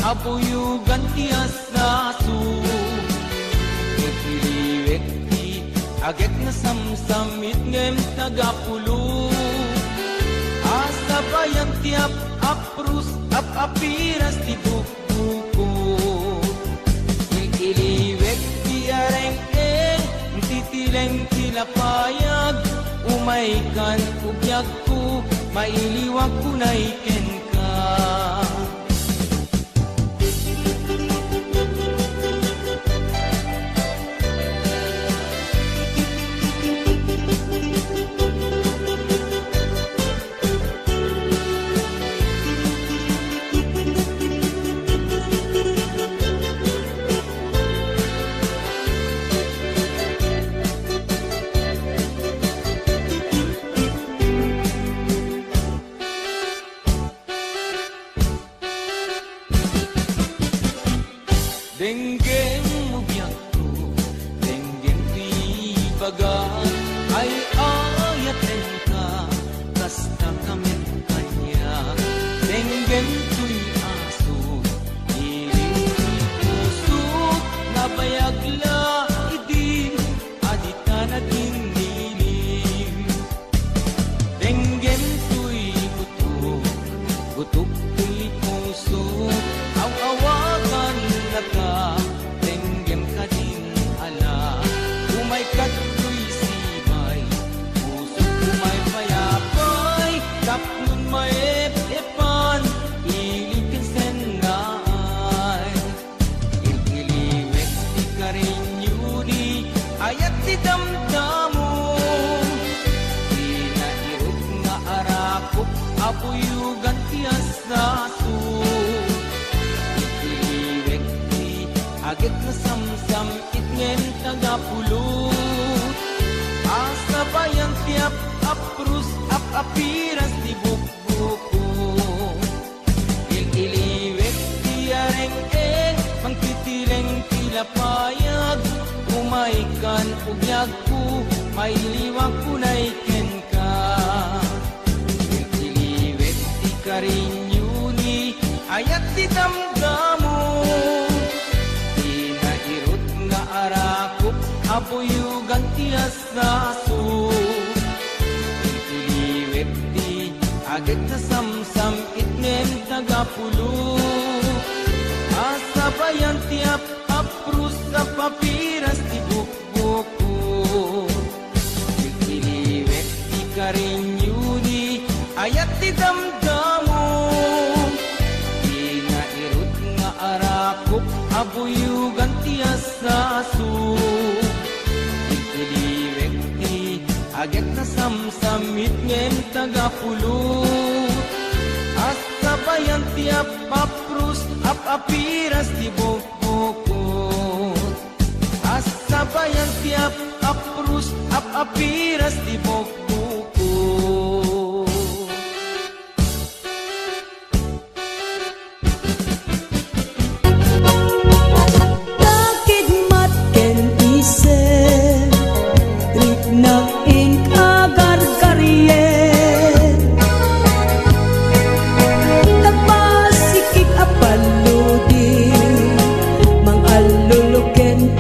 abuyugan ti asasu. Nagpiliwek agek na samsamit ngem tagapulo. Asa bayan tiap aprus apiras ti buko. Iliwek ti areng-eng titileng tilapayag. Umaikan ugyag ko mailiwag ko na iken ka. Denggeng ugyag ko, denggeng ti bagan, ay ayaten ka, kasta kamen kanya. Denggeng tuy aso, iling tuy puso, nabayag la idin, adita naging nilim. Denggeng tuy butok, butok tuy puso, aw-awagan na ka, denggem ka din ala. Umay kato'y sibay, puso umay payapay, kapnun may epan, ilitin senay. Ililiwek di ka rin yuni, ayat di damdamo. Di na irot nga arakop, abuyugan ti asaso. Agit na samsam itngem tagapulot. Asa bayan tiap aprus apiras di bukbuko. Ililiwek ti areng-eng pangtitileng tilapayag. Umaikan ugyag ko mailiwag ko na iken ka. Ililiwek ti karinyuni ayat ti damdamo. Arakop abuyugan ti asaso. Ililiwek ti agit na samsam itngem tagapulo. Asa bayan ti aprus papiras ti bukbuko. Ililiwek ti karinyuni ayat ti damdamo. Di nga irot nga arakop abuyugan ti asaso. Ililiwek ti agek na samsamit ngem tagapulot. Asa bayan ti apaprus apiras ti bukbukot. Asa bayan ti apaprus apiras ti bukbukot.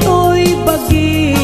To'y bagi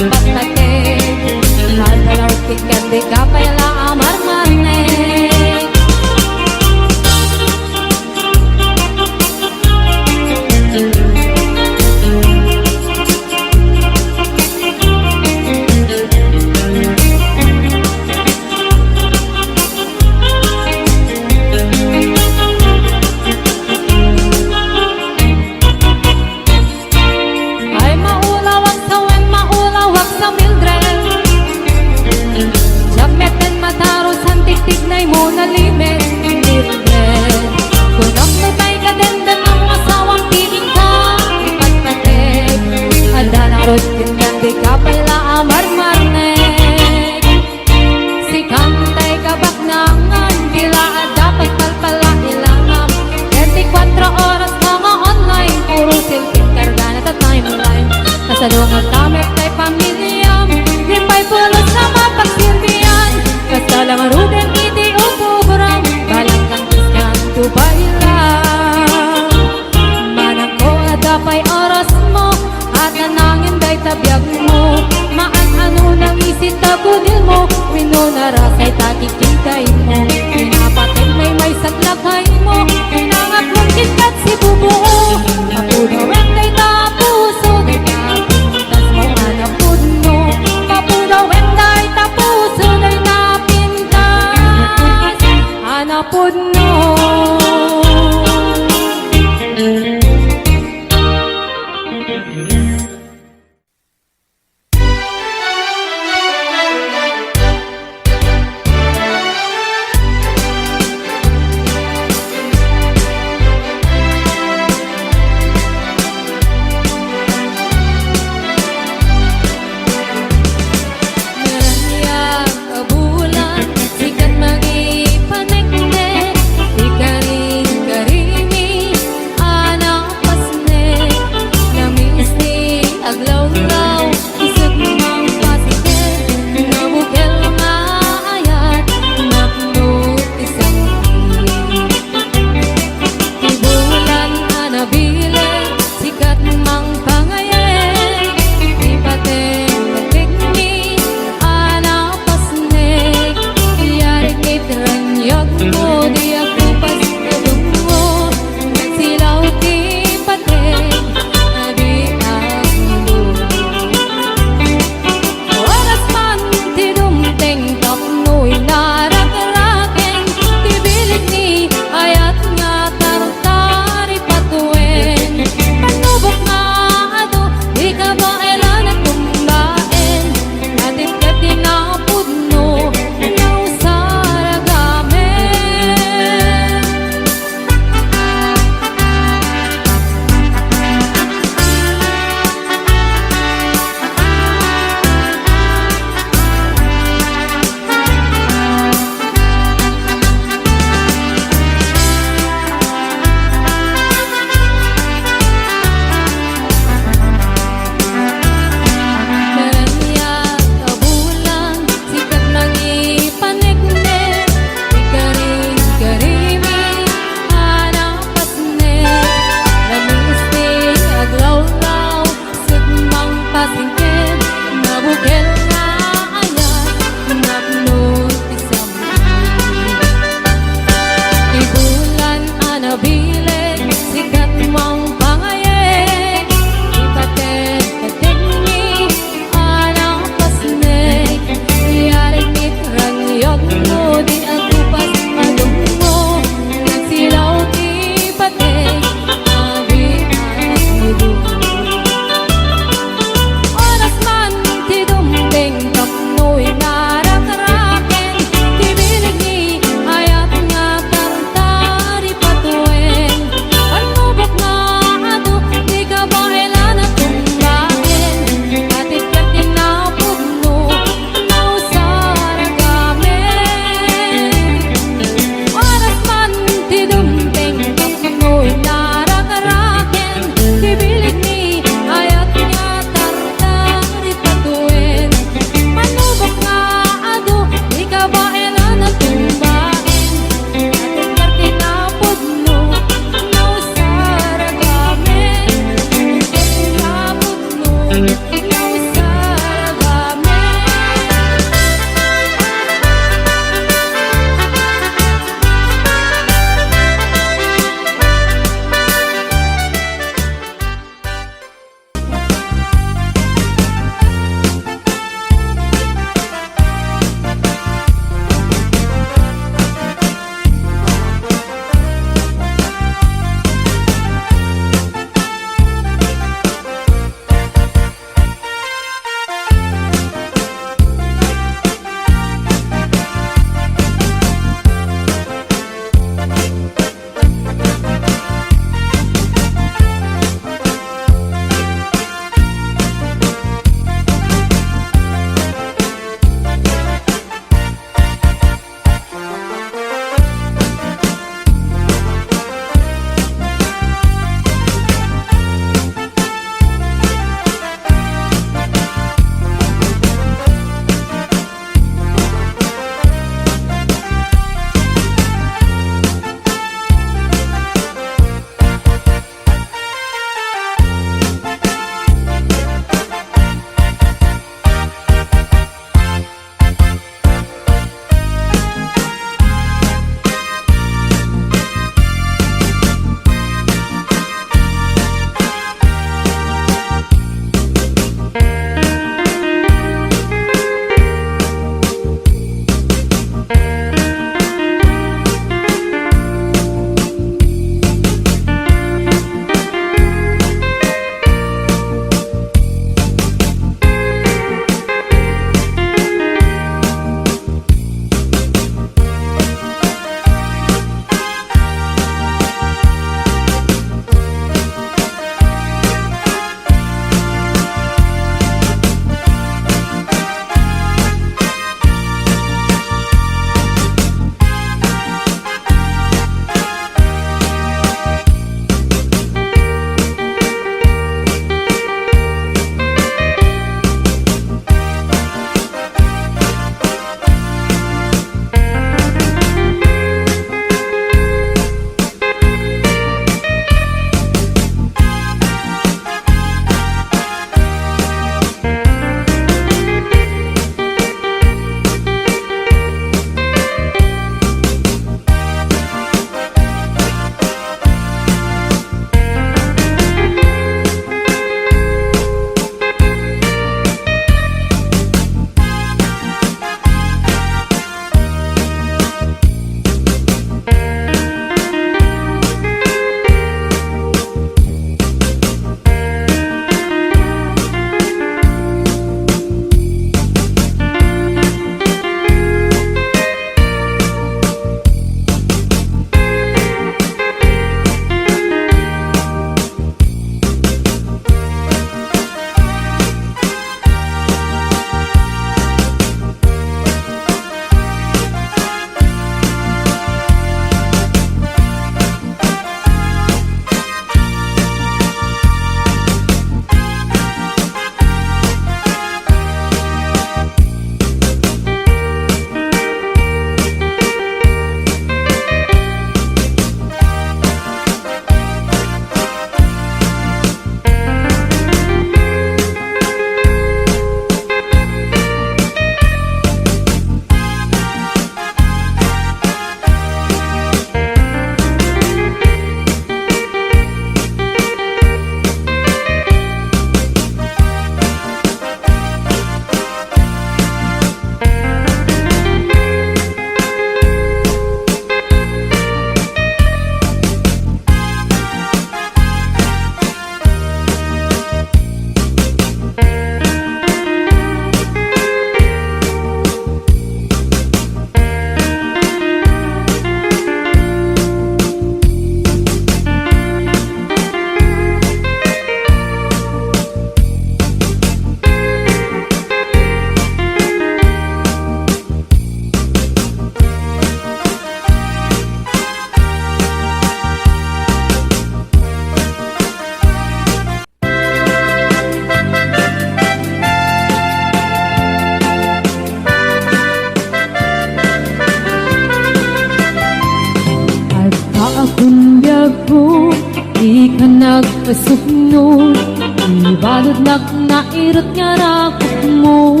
biyag ko, di ka nagpasuknod, ibalod nairot nga rakot mo.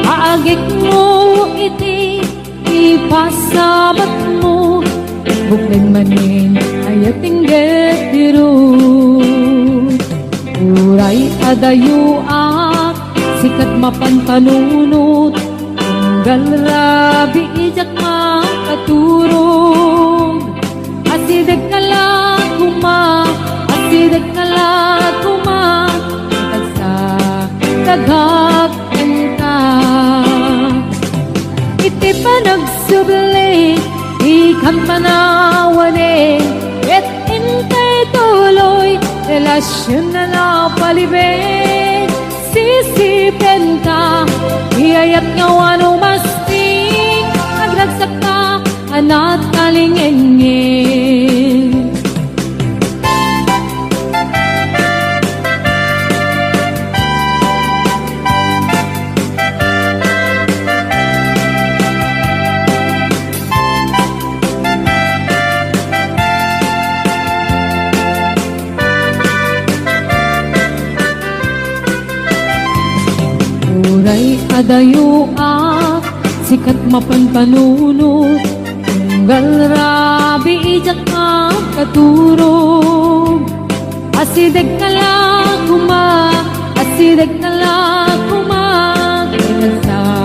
Aagik mo iti, ipasabat mo, buklan manin ay atingget dirut. Uray adayuak, sikat mapanpanunot, tunggal rabi ijak makaturog. Asideg ka lang kuma, asideg ka lang kuma, sa tagak ka. Iti pa nagsubli, ikang panawane, et intay tuloy, relasyon na napalibig. Sisipin ka, iyayat nga wano masting, nagragsak ka, anat kalingengin. Uray adayuak, sikat mapanpanunot, tunggal rabi ijak makaturog. Asideg ka lang kuma, asideg ka lang kuma, sa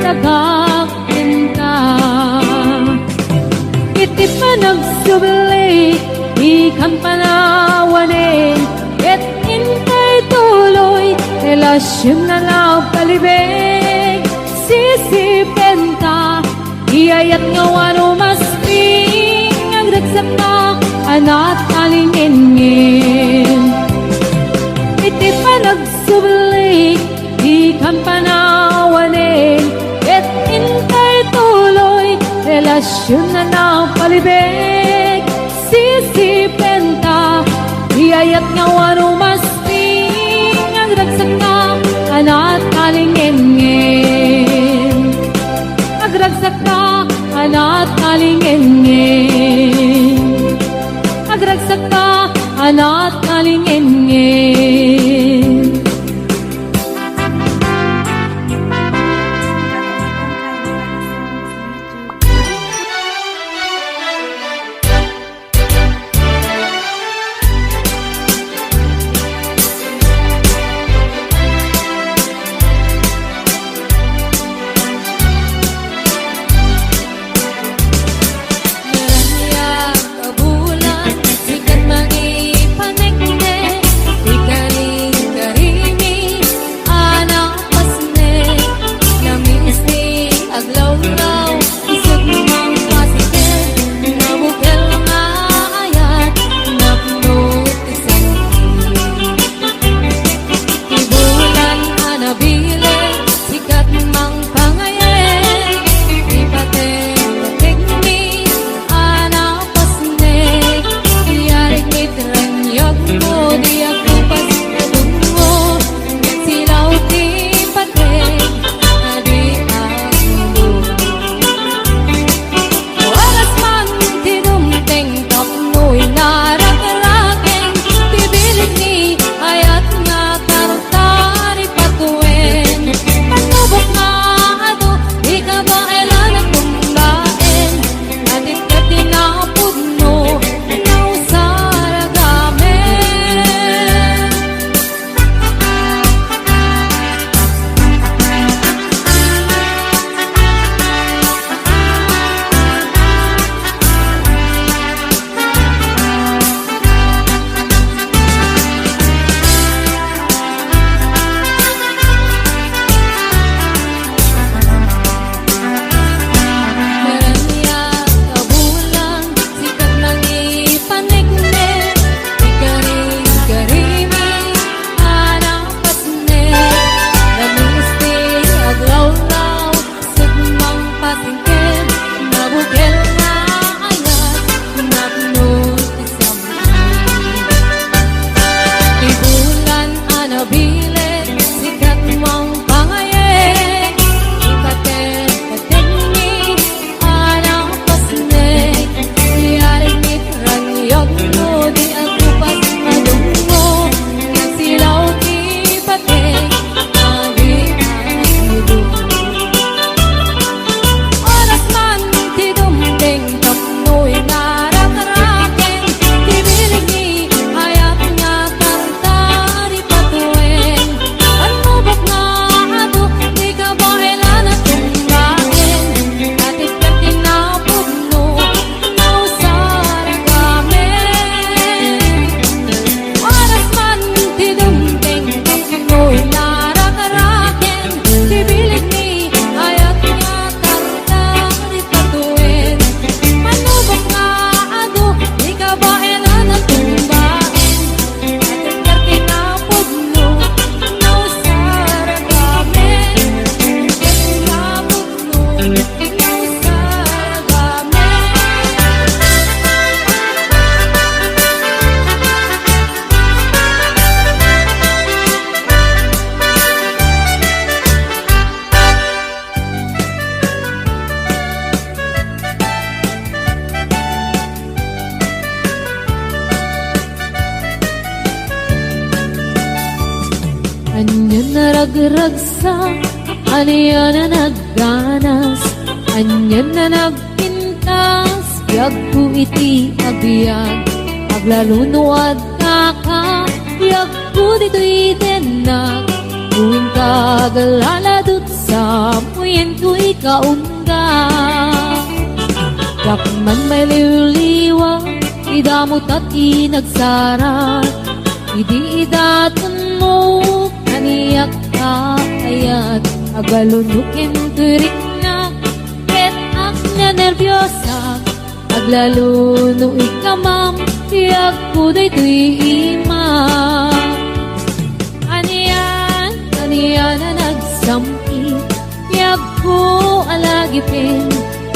tagak ka. Iti pa nagsubli, ikang panawanin, et intay tuloy, relasyon na napalibig. Sisipin ka, iyayat nga wano masting, nagragsak ka, anat kalingengin. Iti pa nagsubli, ikang panawanin, et intay tuloy, relasyon na napalibig. Sisipin ka, iyayat nga wano masting, nagragsak ka, anat kalingengin. Nagragsak ka, anat kalingengin. Nagragsak ka, anat kalingengin. Anya naragragsak, anya na nagganas, anya na nagpintas, biyag ko iti agbyag, aglalunuad ka, biyag ko dito'y denag, tuwing kagaladot sa puyen ko'y kaungga. Yakman may liwliwa, idamot at inagsarat, idi idaton mo, kaniyak ka ayat, agalunukin turik na, ket ak na nervyosa, aglaluno ikamam, tiyak ko dito'y imam. Aniyan na nagsampi, tiyak ko alagipin,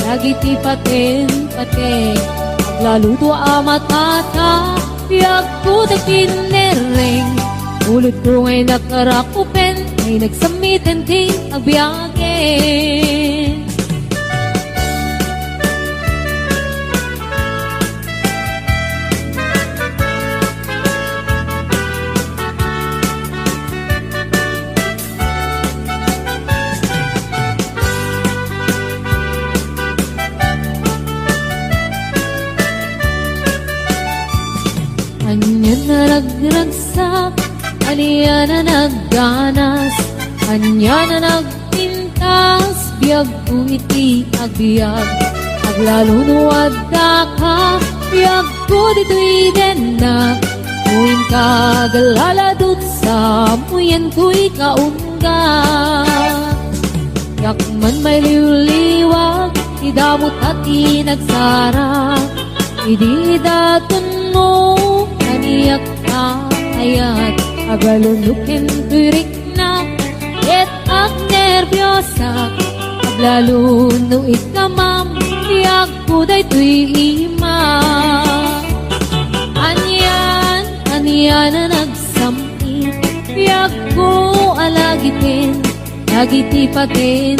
lagi ti paten, aglaluto amatata, tiyak ko takinereng, ulit ko ngay nakarakupen, ay nagsamitin ting agbyagin. Anya na nagragsak, anya na nagganas, anya na nagpintas, biyag ko iti agbyag, aglalunuad ka, biyag ko dito'y denag, tuwing kagaladot sa puyen ko'y kaungga. Yakman may liwliwag, idamot at inagsara, idi daton mo, kaniyak ka ayat, agalunukin turik na, et ak nervyosa, aglaluno ikamam, tiyak ko dayto'y imam. Aniyan na nagsampi, tiyak ko alagitin, lagiti paten,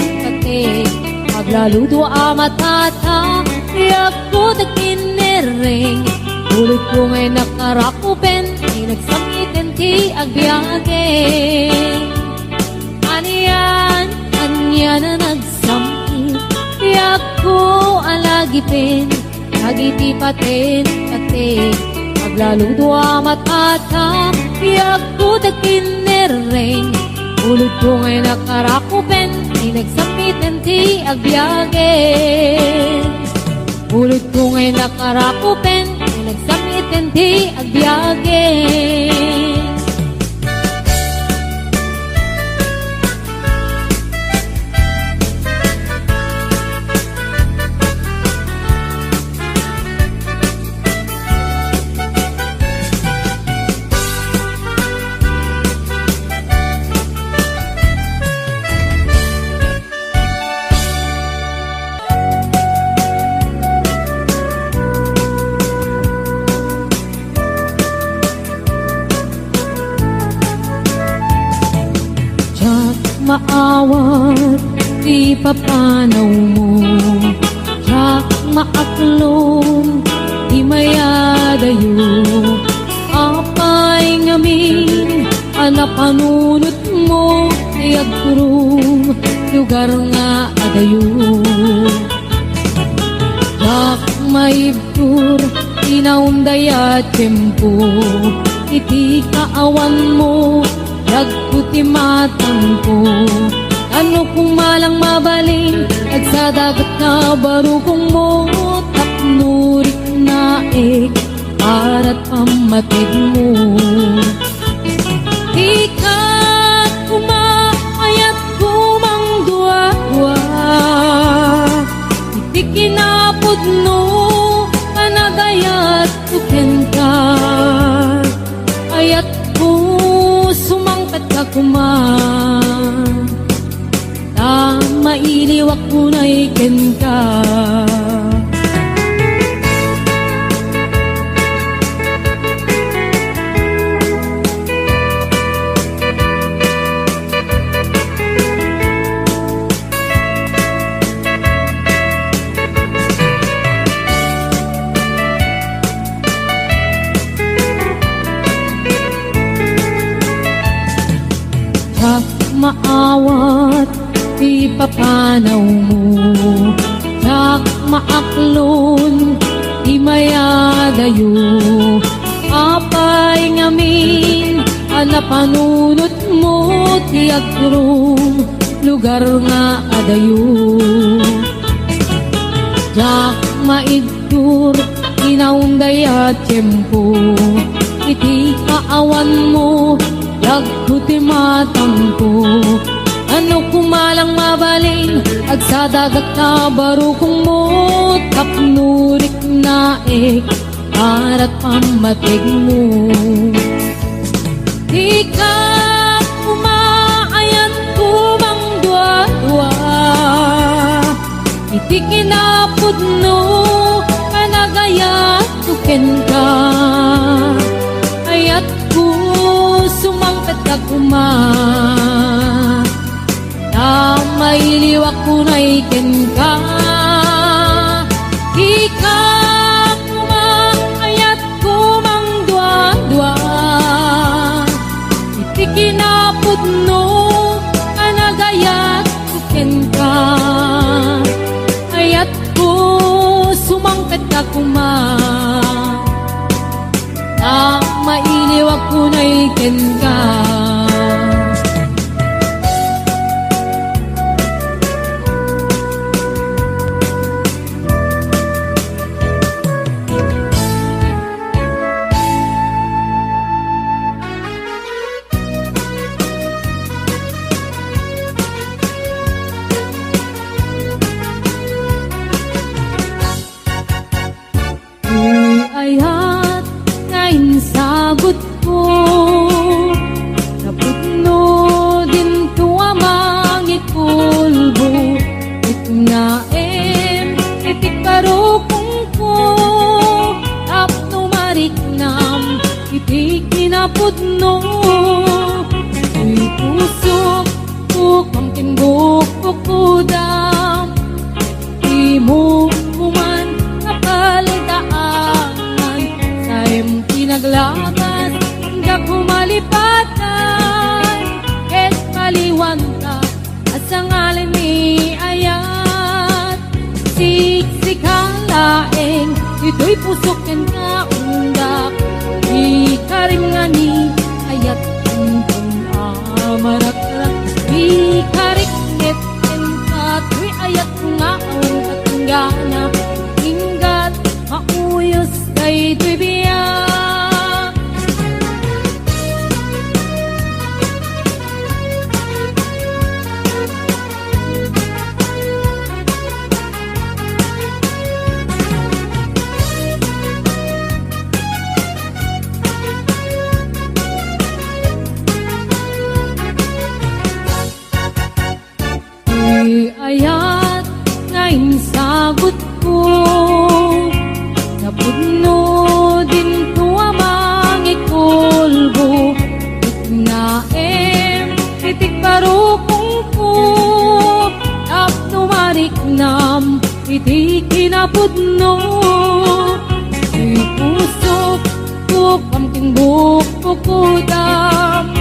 aglaluto amatata, tiyak ko takinereng, ulit ko ngay nakarakupen, ay nagsamitin ti agbyagin. Aniyan na nagsampi, tiyak ko alagipin, lagiti paten, aglaluto amatata, tiyak ko takinereng, ulit ko ngay nakarakupen, ay nagsamitin ti agbyagin. Ulit ko ngay nakarakupen, ay nagsamitin ti agbyagin. Maawat, di papanaw mo, yak maaklong, di mayadayo, apay ngamin, anapanunot mo, ayagkurong, lugar nga adayo. Yak maibtur, inaundaya tempo, iti kaawan mo, yagputi matang ko, ano kung malang mabaling, nagsadagat na barukong mo, tapnurik na para't pamatig mo. Di ka kumaayat kumangdua-dua, iti kinapod no, panagayat tuken ka, ayat ko sumangkat ka kuman, mailiwak ko na iken ka. panaw mo. Jak maaklon, di mayadayo. Apay ngamin, ala panunot mo, ti agrong lugar nga adayo. Jak maigdur, inaunday at tiyempo. Iti kaawan mo, dagkuti matampo. Ano kumalang mabaling, agsadagat na barukong mo. Tapnurik na arat pamatig mo. Di ka kumaayat kumang dua-dua. Iti kinapudno, kanagayat tuken ka. Ayat ko sumangkat ka kuma. Na mailiwak ko na ikin ka. Ika kuma, ayat kumang dua-dua. Iti kinapudno, kanagayat tuken ka. Ayat ko sumangkat ka kuma. Na mailiwak ko na ikin ka. Ayat ngayon sagot ko, napudno din tuwamang ikulbo. Itnaem, itik parukong ko, tapno mariknam, itik kinapudno. Uy pusok ko, kang tinggok ko kudam, di mo kuman kapalidaan. Sa'yong pinaglakas, hanggang kumalipatan, et paliwan ka, at sa ngalan ni ayat. Siksik ang laeng, ito'y pusokin ka undak. Di ka rin nga ni ayat kuntong amarak-rak. Di ka rin ngetin ka, tuy ayat nga ang katunggana. Ingat mauyos kay tuy biyak. Uy ayat ngayon sagot ko, napudno din tuwamang ikulbo. Itnaem, itik parukong ko, tapno mariknam, itik kinapudno. Di pusok ko, kamtingbuk ko kudam,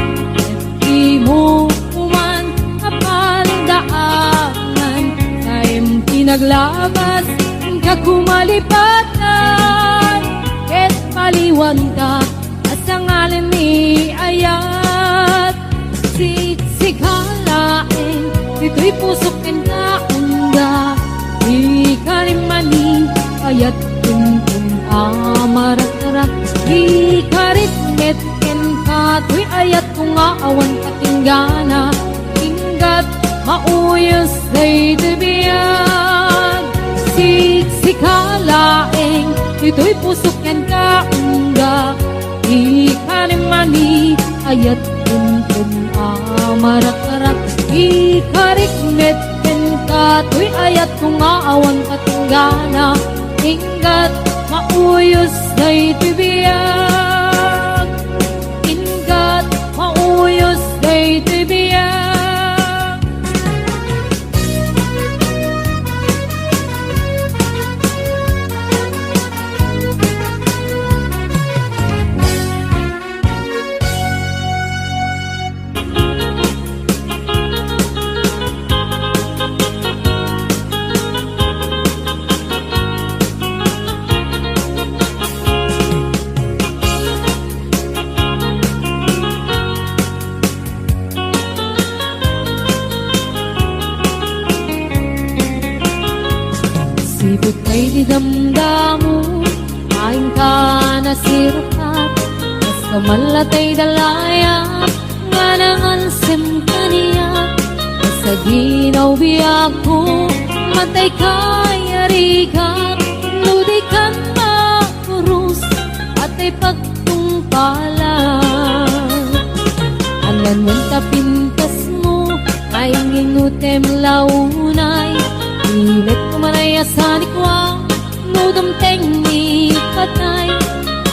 di mo kuman kapaldaanan. Sa'yong pinaglakas, hanggang kumalipatan, et paliwan ka, at sa ngalan ni ayat. Siksik ang laeng, ito'y pusokin ka unda. Di ka rin mani, ayat kuntong amarak-arak. Di ka rin metken ka, tuy ayat kung aawan katinggana. Ingat mauyos ay dibiyag. Siksik ang laeng, ito'y pusokin ka unda. Di ka rin mani, ayat kuntong amarak-arak. Di ka rin metken ka, tuy ayat kung aawan katinggana. Ingat mauyos ay dibiyag. Ingat mauyos ay dibiyag. ay di damdamu, kain ka na sirkat, kas kamalatay dalayat, nga nangalsim kaniya, sa ginaw biyak ko, matay kay arigat, ludi kan makurus, at ay pagtungpalan. Anan man tapintas mo, kayang inutem launay, ilet kumanay asanikwa, nudam tengni patay,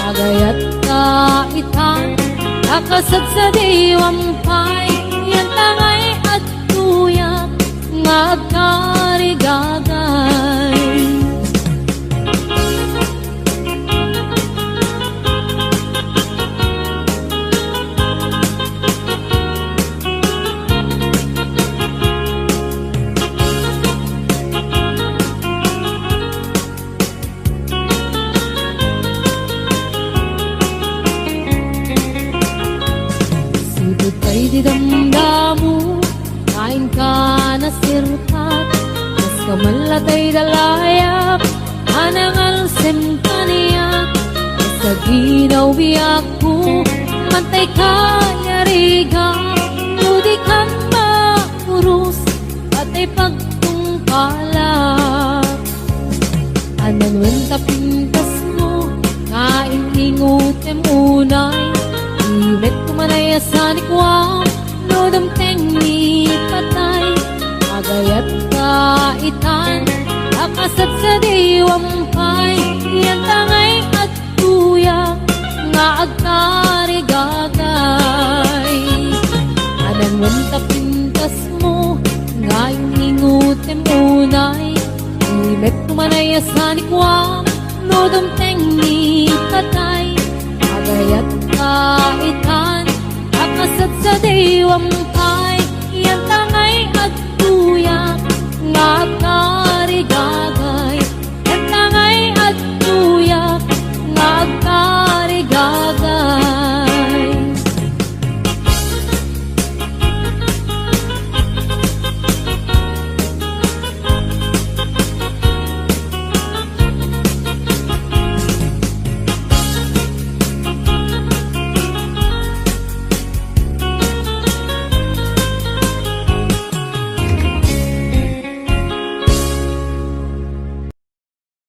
agayat kaitan, nakasad sa diwampay, yan tangay at tuyak, ngagkarigagay. Sudot ay di damdamu, kain ka na sirkat, mas kamalatay dalayap, anangalsim kaniyak, sa ginaw biyak ko, mantay ka yarigat, ludi kan makurus, at ay pagtungkalak. Anan wen tapintas mo, kain ingutem unay, ilet kumanay asanikwa, nodam tengni patay, agayat kaitan, akasat sa diwam